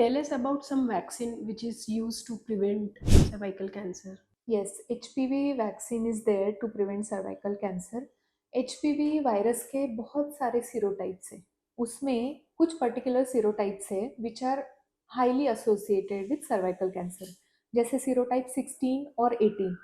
Tell us about some vaccine which is used to prevent cervical cancer. Yes, HPV vaccine is there to prevent cervical cancer. HPV virus के बहुत सारे सीरोटाइप्स हैं। उसमें कुछ particular serotypes है which are highly associated with cervical cancer, जैसे serotype 16 और 18।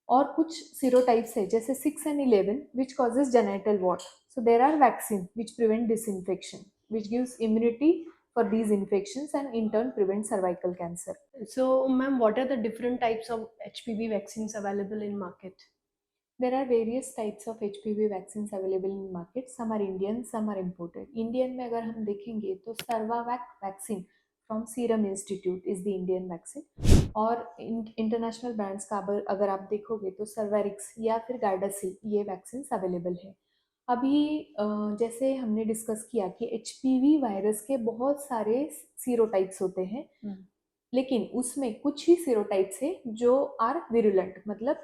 और कुछ सीरोटाइप्स है जैसे 6 and 11 which causes genital wart. So there are vaccine which prevent this infection, which gives immunity for these infections and in turn prevent cervical cancer. So, ma'am, what are the different types of HPV vaccines available in market? There are various types of HPV vaccines available in market. Some are Indian, some are imported. Indian में अगर हम देखेंगे तो Cervavac vaccine from serum institute is the Indian vaccine. और international brands का अगर आप देखोगे तो सर्वेरिक्स या फिर गार्डासिल ये वैक्सीन अवेलेबल है। अभी जैसे हमने डिस्कस किया कि HPV वायरस के बहुत सारे सीरोटाइप्स होते हैं, लेकिन उसमें कुछ ही सीरोटाइप्स है जो आर विरुलेंट, मतलब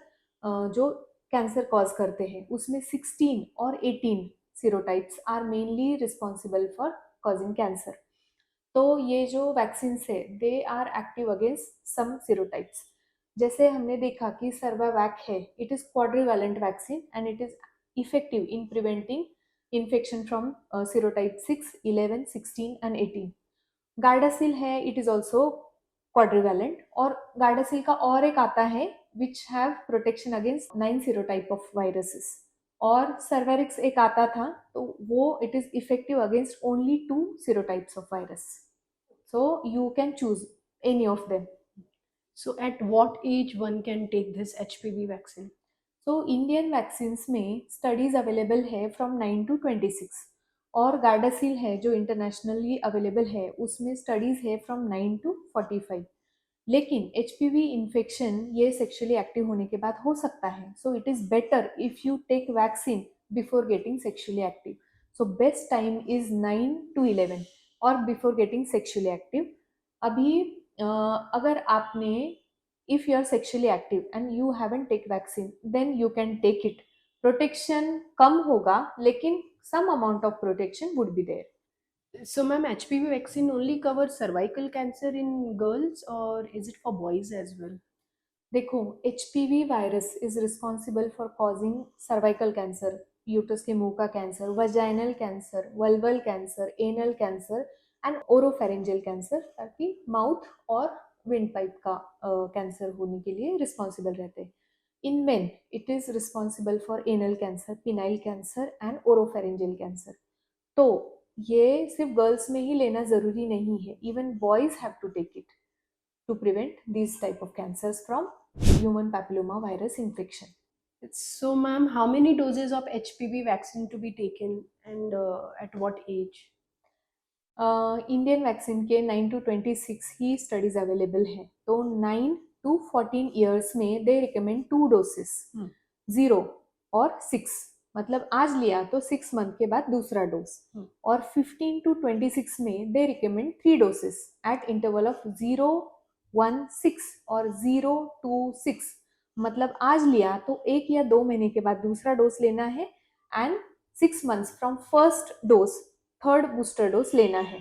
जो कैंसर कॉज करते हैं। उसमें 16 और 18 serotypes are mainly responsible for causing cancer. तो ये जो वैक्सीन है they are active against some serotypes. जैसे हमने देखा कि सर्वावैक है, it is quadrivalent vaccine and it is effective in preventing infection from serotype 6, 11, 16 and 18। Gardasil है, इट इज ऑल्सो क्वाड्रिवैलेंट। और गार्डासिल का और एक आता है which have protection against 9 serotype of viruses. और सर्वेरिक्स एक आता था, तो वो it is effective against only 2 सीरोटाइप्स of virus. So you can choose any of them. So, at what age one can take this HPV vaccine? So Indian vaccine में studies available है from 9 to 26। और Gardasil है जो internationally available है, उसमें studies है from 9 to 45। लेकिन HPV infection ये सेक्सुअली एक्टिव होने के बाद हो सकता है। So it is better if you take vaccine before getting sexually active. So best time is 9 to 11 और बिफोर गेटिंग सेक्सुअली एक्टिव। अभी अगर आपने if you are sexually active and you haven't take vaccine then you can take it. Protection कम होगा लेकिन some amount of protection would be there. So, ma'am, HPV vaccine only covers cervical cancer in girls or is it for boys as well? देखो, HPV virus is responsible for causing cervical cancer, uterus के मुंह का cancer, vaginal cancer, vulval cancer, anal cancer and oropharyngeal cancer, ताकि mouth और windpipe का cancer होने के लिए रिस्पॉन्सिबल रहते हैं। In men it is responsible for anal cancer, penile cancer and oropharyngeal cancer. तो ये सिर्फ गर्ल्स में ही लेना जरूरी नहीं है, even boys have to take it to prevent these type of cancers from human papilloma virus infection. So, ma'am, how many doses of HPV vaccine to be taken and at what age? Indian vaccine के 9 to 26 he studies available है। तो 9 to 14 years में they recommend 2 doses, 0 और 6। मतलब आज लिया तो 6 month के बाद दूसरा डोज। और 15 to 26 में they recommend 3 doses at interval of 0, 1, 6 और 0, 2, 6। मतलब आज लिया तो 1 या 2 महीने के बाद दूसरा डोज लेना है and 6 months from first dose third booster dose लेना है।